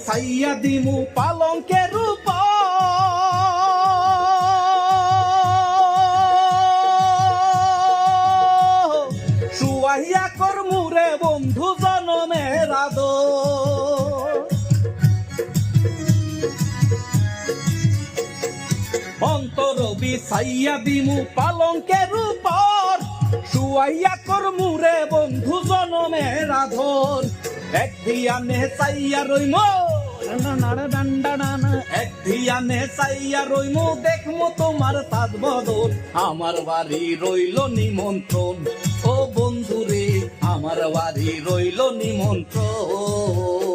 বিছাইয়া দিমু পালঙ্কের উপর শুয়াইয়া করমু রে বন্ধু জনমের আদর অন্তর বিছাইয়া দিমু পালঙ্কের উপর শুয়াইয়া করমু রে বন্ধু জনমের আদর এক ধিয়ানে চাইয়া রইমু এক ধিয়ানে চাইয়া রইমু দেখমু তোমার সাজ বদল আমার বাড়ি রইল নিমন্ত্রণ ও বন্ধু রে আমার বাড়ি রইল নিমন্ত্রণ